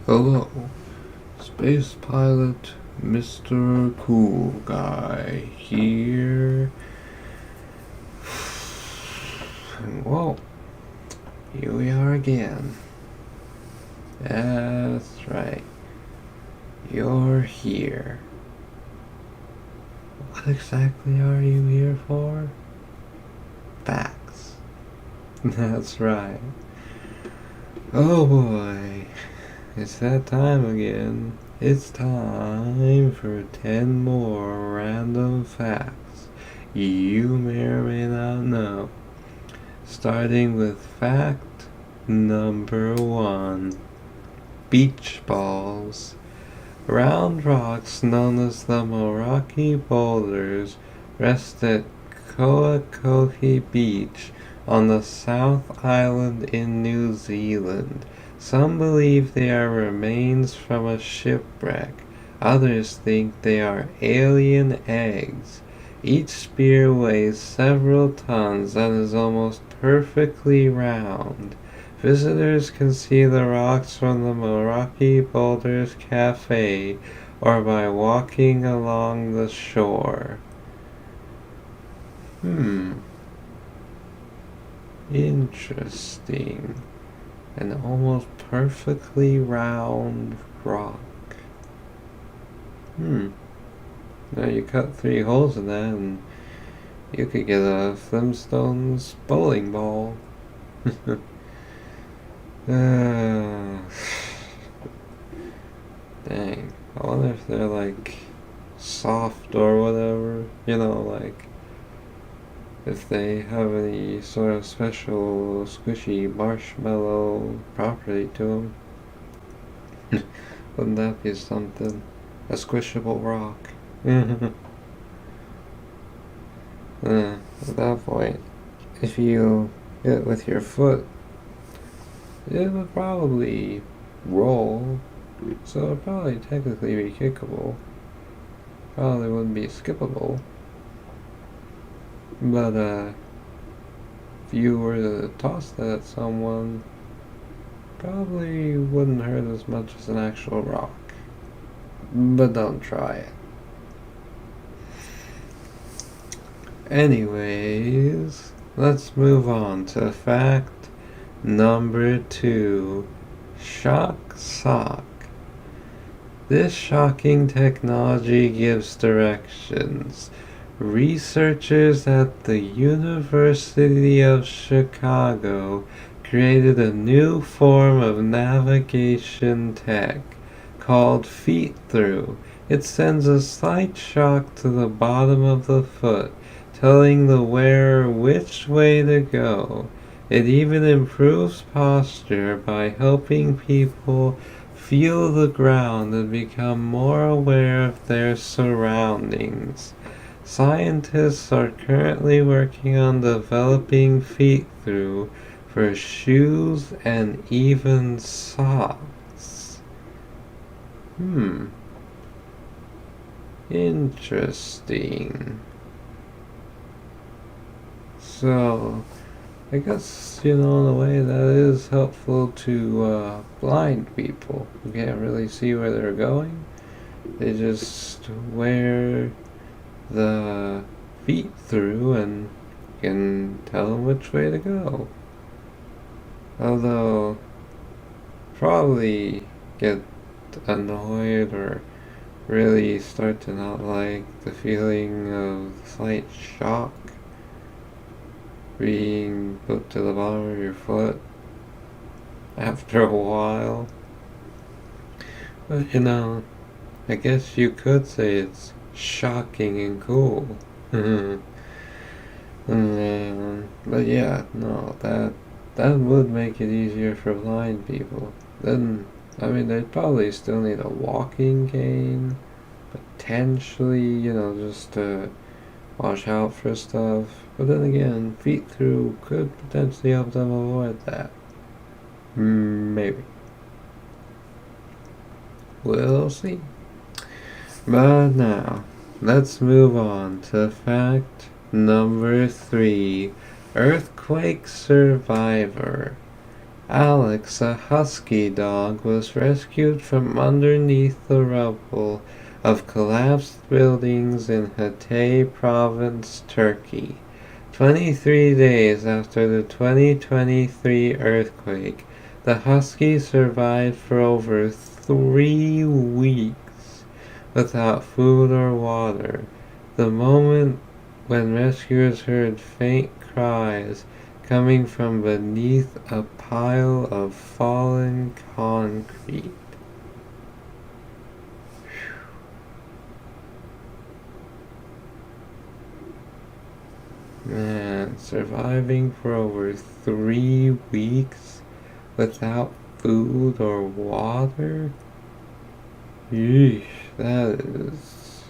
Hello, Space Pilot Mr. Cool Guy here. And whoa, here we are again. That's right, you're here. What exactly are you here for? Facts. That's right. Oh boy. It's that time again. It's time for 10 more random facts you may or may not know. Starting with fact number 1. Beach balls. Round rocks known as the Morocco boulders rest at Koakohi Beach on the South Island in New Zealand. Some believe they are remains from a shipwreck. Others think they are alien eggs. Each spear weighs several tons and is almost perfectly round. Visitors can see the rocks from the Morocco Boulders Cafe or by walking along the shore. Interesting. An almost perfectly round rock. Now you cut 3 holes in that and you could get a Flintstones bowling ball. Dang. I wonder if they're like soft or whatever. Like if they have any sort of special squishy marshmallow property to them. Wouldn't that be something? A squishable rock. At that point, if you hit it with your foot, it would probably roll, so it would probably technically be kickable. Probably wouldn't be skippable. But if you were to toss that at someone, probably wouldn't hurt as much as an actual rock. But don't try it. Anyways, let's move on to fact number 2. Shock sock. This shocking technology gives directions. Researchers at the University of Chicago created a new form of navigation tech called feet through. It sends a slight shock to the bottom of the foot, telling the wearer which way to go. It even improves posture by helping people feel the ground and become more aware of their surroundings. Scientists are currently working on developing feet through for shoes and even socks. Interesting. So, I guess, in a way that is helpful to blind people who can't really see where they're going. They just wear the feet through and can tell them which way to go. Although, probably get annoyed or really start to not like the feeling of slight shock being put to the bottom of your foot after a while. But I guess you could say it's shocking and cool. But yeah, no, that would make it easier for blind people. Then, they'd probably still need a walking cane, potentially, just to watch out for stuff. But then again, feet through could potentially help them avoid that. Maybe. We'll see. But now, let's move on to fact number 3. Earthquake survivor. Alex, a husky dog, was rescued from underneath the rubble of collapsed buildings in Hatay province, Turkey. 23 days after the 2023 earthquake, the husky survived for over 3 weeks without food or water. The moment when rescuers heard faint cries coming from beneath a pile of fallen concrete. Man, surviving for over 3 weeks without food or water? Yeesh, that is...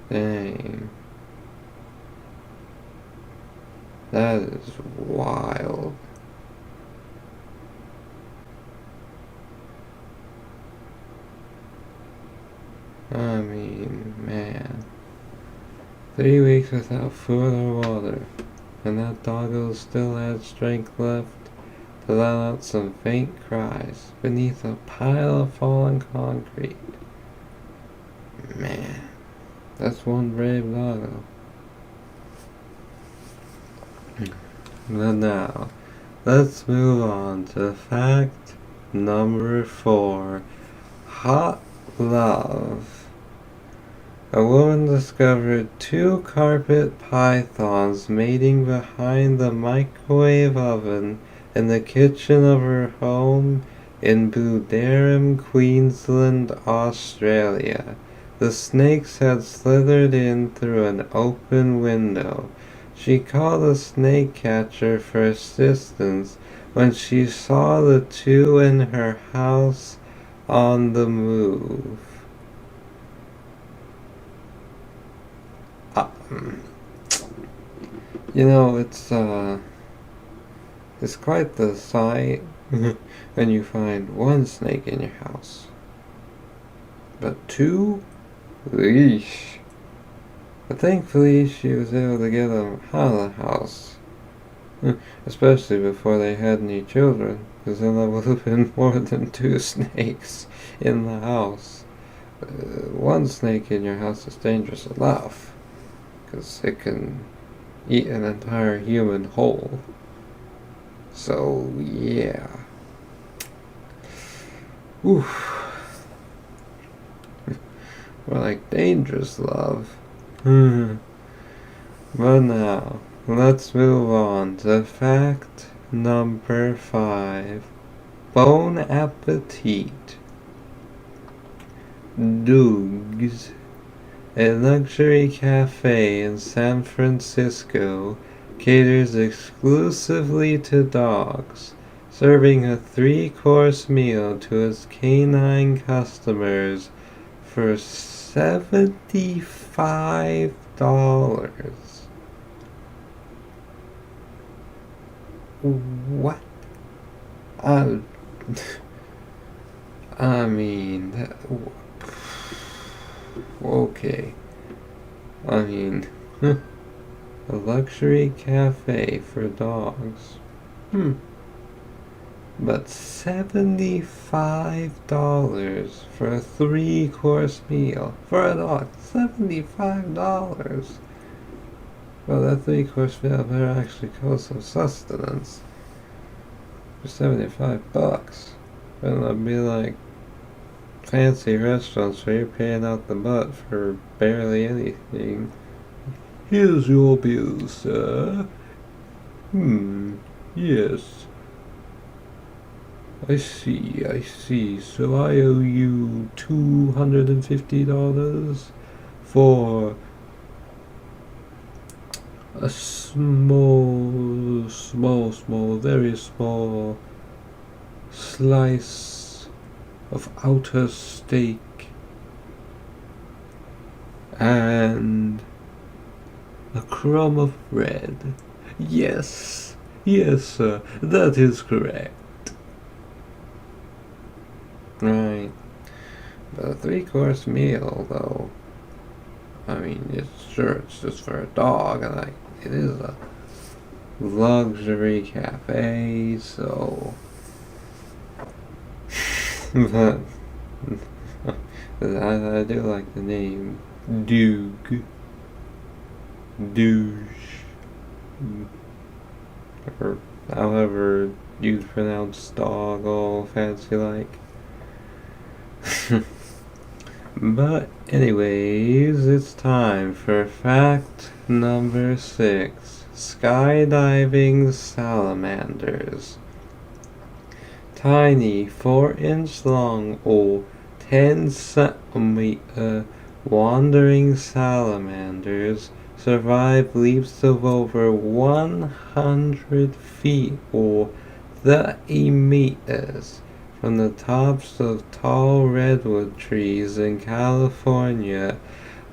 Dang. That is wild. I mean, man. 3 weeks without food or water, and that doggo still had strength left to let out some faint cries beneath a pile of fallen concrete. Man, that's one brave doggo. But now, let's move on to fact number 4. Hot love. A woman discovered 2 carpet pythons mating behind the microwave oven in the kitchen of her home in Buderim, Queensland, Australia. The snakes had slithered in through an open window. She called a snake catcher for assistance when she saw the 2 in her house on the move. You know, it's quite the sight when you find 1 snake in your house. But 2? Eesh. But thankfully she was able to get them out of the house. Especially before they had any children, because then there would have been more than 2 snakes in the house. 1 snake in your house is dangerous enough, because it can eat an entire human whole. So, yeah. Oof. More like dangerous love. But now, let's move on to fact number 5. Bon appetit. Doug's, a luxury cafe in San Francisco, caters exclusively to dogs, serving a 3-course meal to its canine customers for $75. What? I mean, okay. I mean, a luxury cafe for dogs. But $75 for a 3-course meal for a dog. $75. Well, that 3-course meal better actually cost some sustenance. For $75. Better not be like fancy restaurants where you're paying out the butt for barely anything. Here's your bill, sir. Yes. I see. So I owe you $250 for a very small slice of outer steak and a crumb of bread. Yes, sir, that is correct. Right. But a 3-course meal, though, I mean, it's just for a dog, and it is a luxury cafe, so but I do like the name Duke. Douche. Or however you pronounce dog, all fancy like. But anyways, it's time for fact number 6. Skydiving salamanders. Tiny 4-inch long or 10 centimeter wandering salamanders survive leaps of over 100 feet or 30 meters from the tops of tall redwood trees in California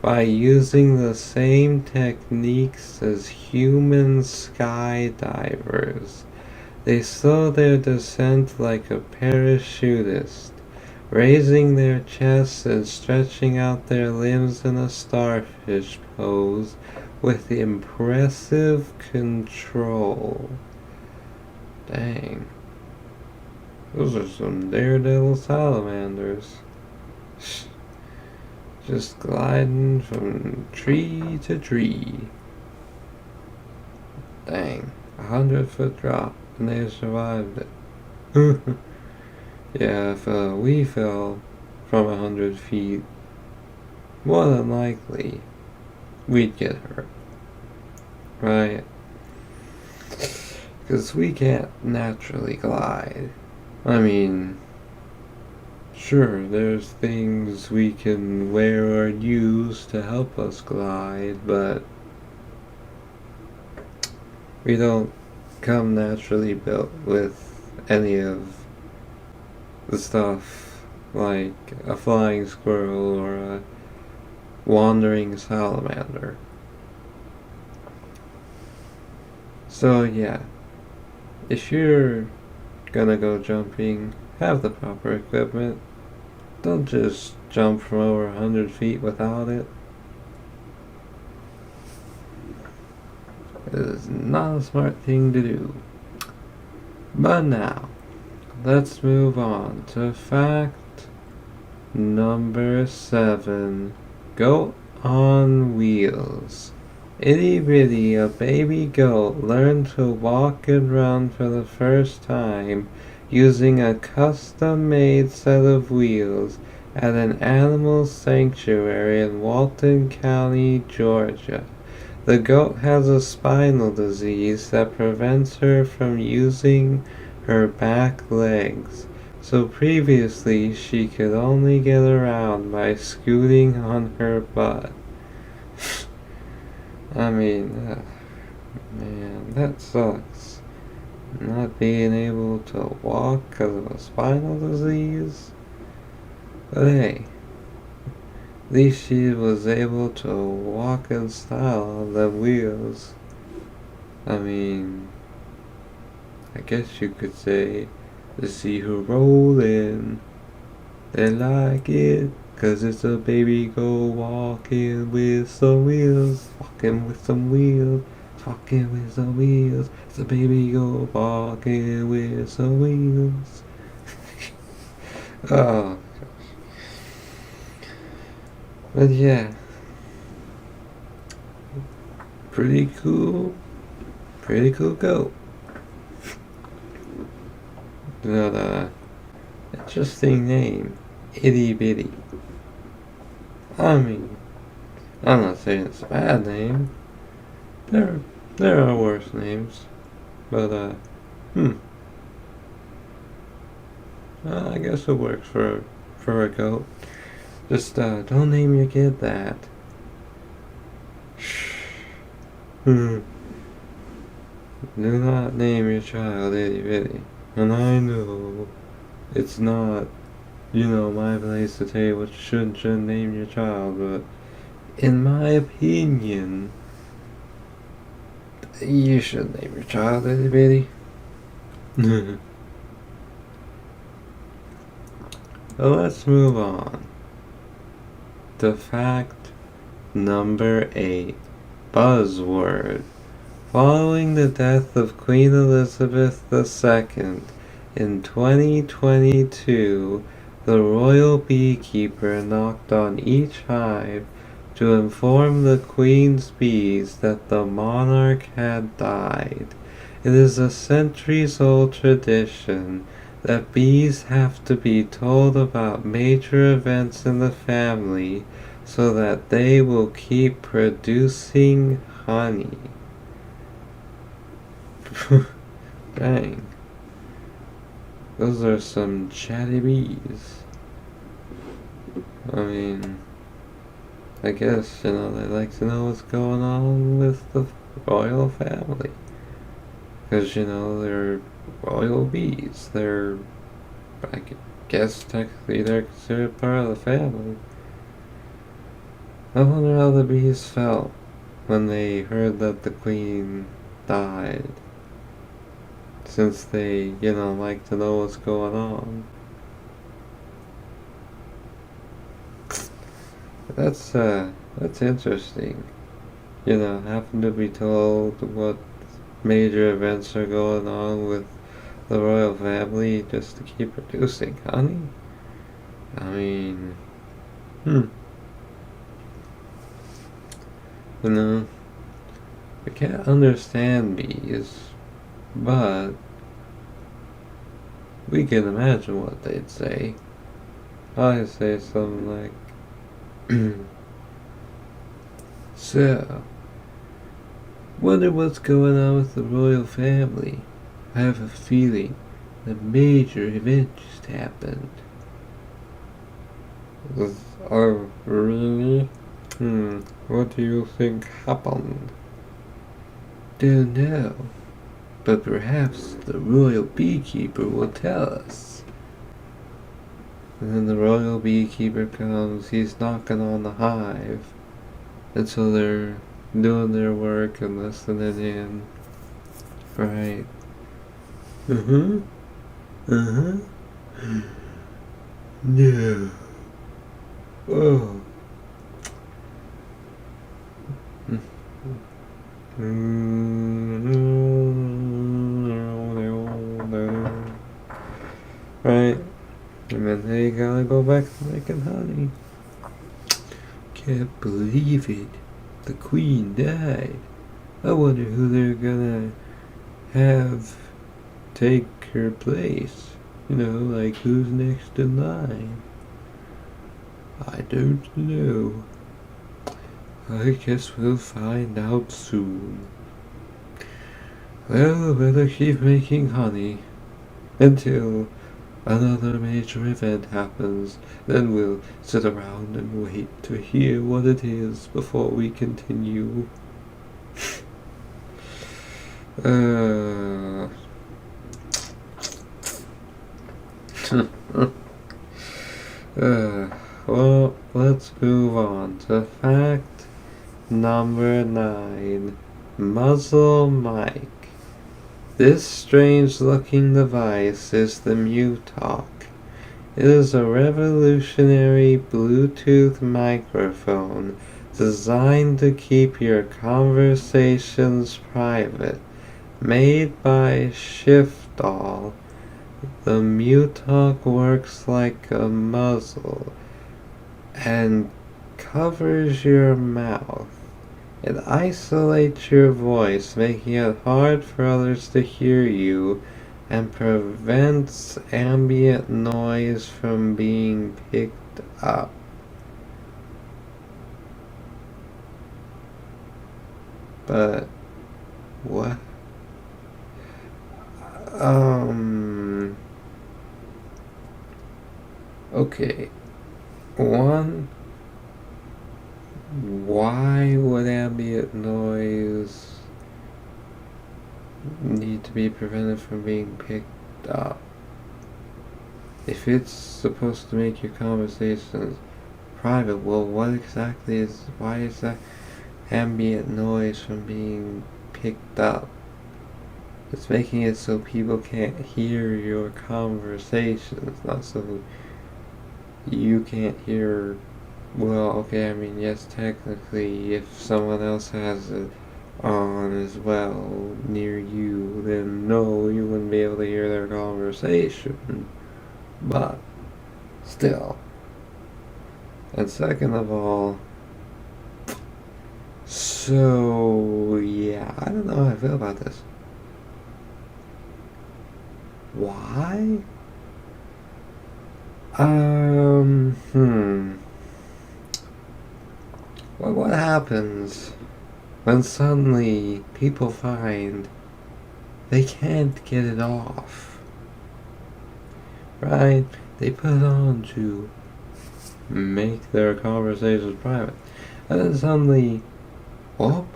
by using the same techniques as human skydivers. They slow their descent like a parachutist, raising their chests and stretching out their limbs in a starfish pose with impressive control. Dang. Those are some daredevil salamanders. Just gliding from tree to tree. Dang. 100-foot drop, and they survived it. Yeah, if we fell from 100 feet, more than likely, we'd get hurt. Right? Because we can't naturally glide. I mean, sure, there's things we can wear or use to help us glide, but we don't come naturally built with any of the stuff like a flying squirrel or a wandering salamander. So yeah, if you're gonna go jumping, have the proper equipment. Don't just jump from over 100 feet without it. It is not a smart thing to do. But now, let's move on to fact number 7. Goat on wheels. Itty Bitty, a baby goat, learned to walk and run for the first time using a custom-made set of wheels at an animal sanctuary in Walton County, Georgia. The goat has a spinal disease that prevents her from using her back legs, so previously she could only get around by scooting on her butt. I mean, man, that sucks. Not being able to walk because of a spinal disease. But hey, at least she was able to walk in style on them wheels. I mean, I guess you could say, to see her rolling, they like it. 'Cause it's a baby goat walking with some wheels, walking with some wheels, walking with some wheels. It's a baby goat walking with some wheels. Oh, gosh. But yeah, pretty cool goat. Another interesting name, Itty Bitty. I mean, I'm not saying it's a bad name. There are worse names, but I guess it works for a goat. Just don't name your kid that. Do not name your child Itty Bitty. And I know it's not, my place to tell you what you should and shouldn't name your child, but in my opinion, you should name your child Itty Bitty. So let's move on to fact number 8. Buzzword. Following the death of Queen Elizabeth II in 2022, the royal beekeeper knocked on each hive to inform the queen's bees that the monarch had died. It is a centuries-old tradition that bees have to be told about major events in the family so that they will keep producing honey. Dang. Those are some chatty bees. I mean, I guess, they like to know what's going on with the royal family. Because, they're royal bees. I guess technically they're considered part of the family. I wonder how the bees felt when they heard that the queen died. Since they, like to know what's going on. That's interesting. Happen to be told what major events are going on with the royal family just to keep producing honey? I mean, we can't understand bees, but we can imagine what they'd say. I'd say something like, so, wonder what's going on with the royal family. I have a feeling a major event just happened. Oh, really? What do you think happened? Don't know, but perhaps the royal beekeeper will tell us. And then the royal beekeeper comes, he's knocking on the hive. And so they're doing their work and listening in. Right. No. Oh. Right. And then they gotta go back to making honey. Can't believe it. The queen died. I wonder who they're gonna have take her place. Like who's next in line. I don't know. I guess we'll find out soon. Well, we'll keep making honey until another major event happens. Then we'll sit around and wait to hear what it is before we continue. Well, let's move on to fact number 9. Muzzle mic. This strange-looking device is the MuTalk. It is a revolutionary Bluetooth microphone designed to keep your conversations private. Made by Shiftall, the MuTalk works like a muzzle and covers your mouth. It isolates your voice, making it hard for others to hear you, and prevents ambient noise from being picked up. But, what? Okay. One, why would ambient noise need to be prevented from being picked up? If it's supposed to make your conversations private, well, why is that ambient noise from being picked up? It's making it so people can't hear your conversations, not so you can't hear. Well, okay, I mean, yes, technically, if someone else has a on as well near you, then no, you wouldn't be able to hear their conversation. But still. And second of all, so yeah, I don't know how I feel about this. Why? Well, what happens when suddenly people find they can't get it off? Right? They put it on to make their conversations private. And then suddenly, oh,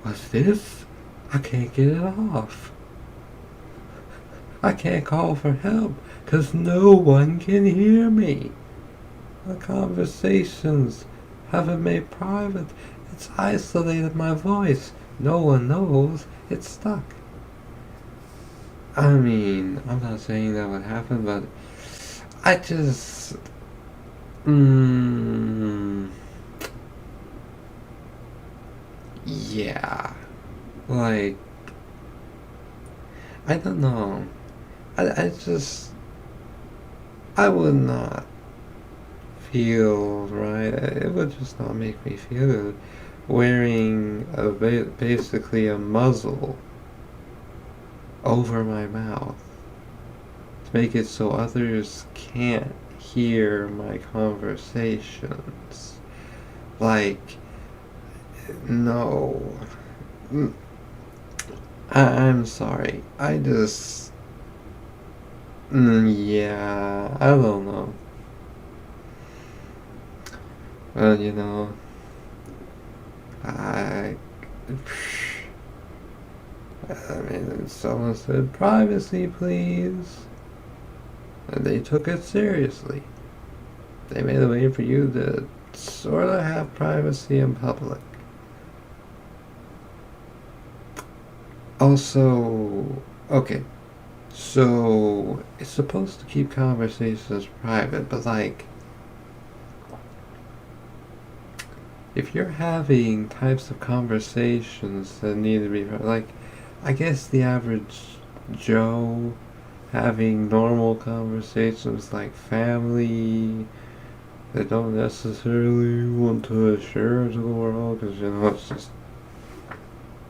what's this? I can't get it off. I can't call for help because no one can hear me. The conversations haven't made private. It's isolated my voice. No one knows. It's stuck. I mean, I'm not saying that would happen, but I just... yeah. Like, I don't know. I would not feel right. It would just not make me feel good wearing basically a muzzle over my mouth to make it so others can't hear my conversations. Like, no. I'm sorry. I just... yeah, I don't know. Well, you know, I mean, someone said, privacy, please. And they took it seriously. They made a way for you to sort of have privacy in public. Also, okay, so it's supposed to keep conversations private, but like, if you're having types of conversations that need to be, like, I guess the average Joe having normal conversations like family, they don't necessarily want to share to the world because, you know, it's just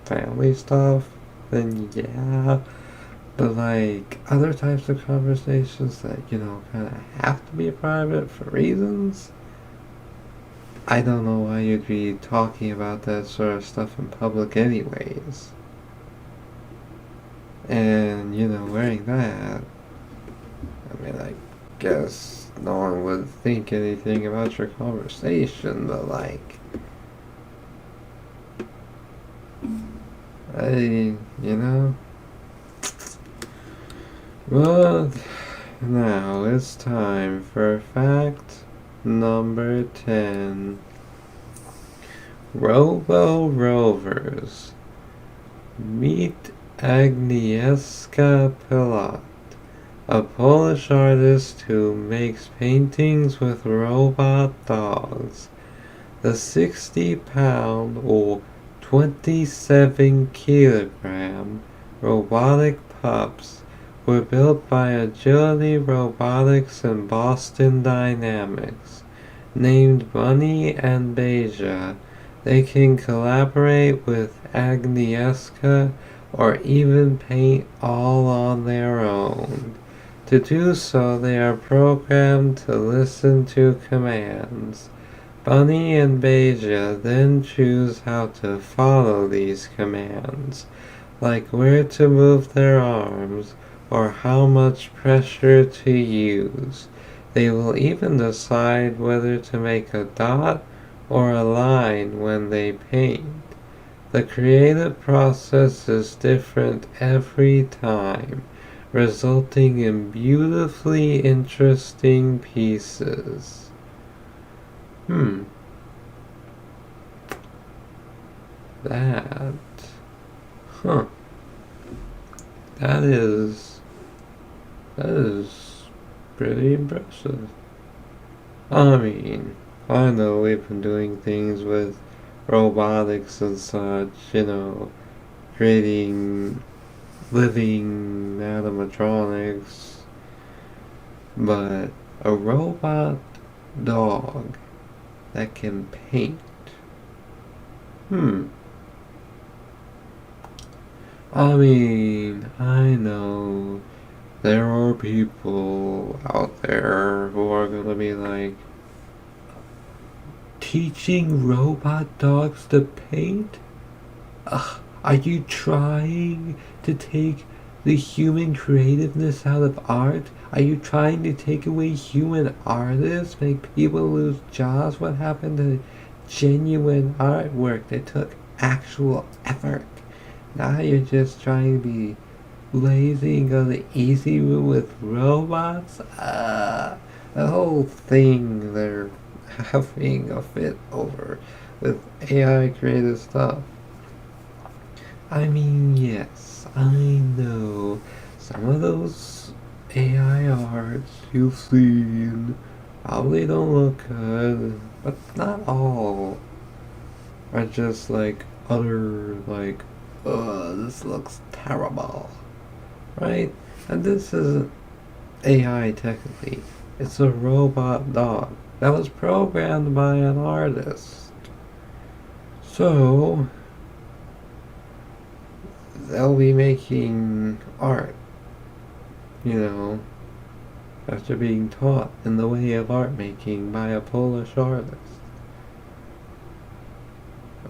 family stuff, then yeah. But like other types of conversations that, you know, kind of have to be private for reasons, I don't know why you'd be talking about that sort of stuff in public anyways. And, you know, wearing that, I mean, I guess no one would think anything about your conversation, but like, you know? Well, now it's time for fact number 10. Robo Rovers. Meet Agnieszka Pilot, a Polish artist who makes paintings with robot dogs. The 60-pound or 27-kilogram robotic pups were built by Agility Robotics and Boston Dynamics. Named Bunny and Beja, they can collaborate with Agnieszka or even paint all on their own. To do so, they are programmed to listen to commands. Bunny and Beja then choose how to follow these commands, like where to move their arms or how much pressure to use. They will even decide whether to make a dot or a line when they paint. The creative process is different every time, resulting in beautifully interesting pieces. That, that is pretty impressive. I mean, I know we've been doing things with robotics and such, creating living animatronics, but a robot dog that can paint. I mean, I know there are people out there who are gonna be like, teaching robot dogs to paint? Ugh, are you trying to take the human creativeness out of art? Are you trying to take away human artists, make people lose jobs? What happened to genuine artwork that took actual effort? Now you're just trying to be lazy and go the easy route with robots? The whole thing they're having a fit over with AI created stuff. I mean, yes, I know some of those AI arts you've seen probably don't look good, but not all are just like utter, like, this looks terrible, right? And this isn't AI technically, it's a robot dog that was programmed by an artist. So, they'll be making art, after being taught in the way of art making by a Polish artist.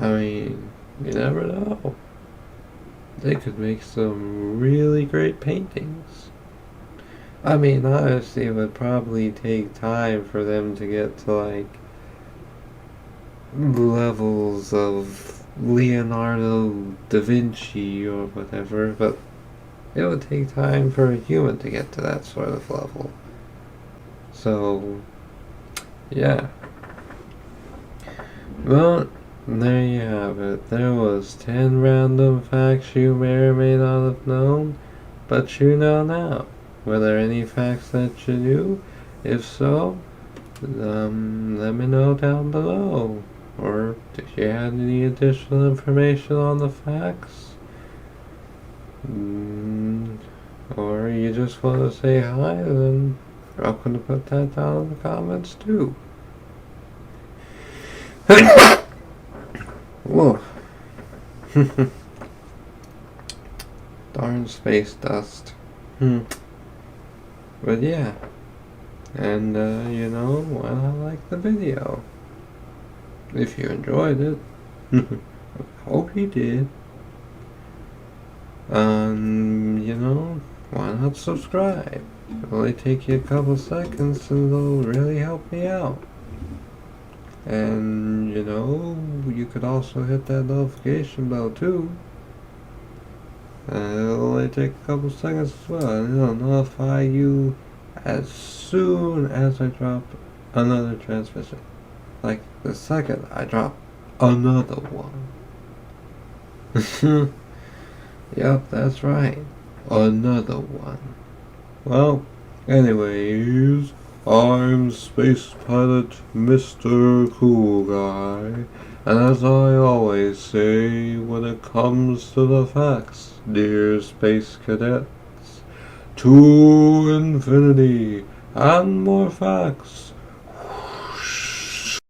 I mean, you never know. They could make some really great paintings. I mean, honestly, it would probably take time for them to get to, like, levels of Leonardo da Vinci or whatever, but it would take time for a human to get to that sort of level. So, yeah. Well, there you have it. There was 10 random facts you may or may not have known, but you know now. Were there any facts that you knew? If so, let me know down below. Or if you had any additional information on the facts, or you just want to say hi, then you're welcome to put that down in the comments too. Whoa. Darn space dust. But yeah. And, why not like the video? If you enjoyed it. I hope you did. Why not subscribe? It'll only take you a couple seconds and it'll really help me out. And, you could also hit that notification bell too. It'll only take a couple seconds as well, and it'll notify you as soon as I drop another transmission. Like the second I drop another one. Yep, that's right. Another one. Well, anyways, I'm Space Pilot Mr. Cool Guy, and as I always say when it comes to the facts, dear Space Cadets, to infinity and more facts.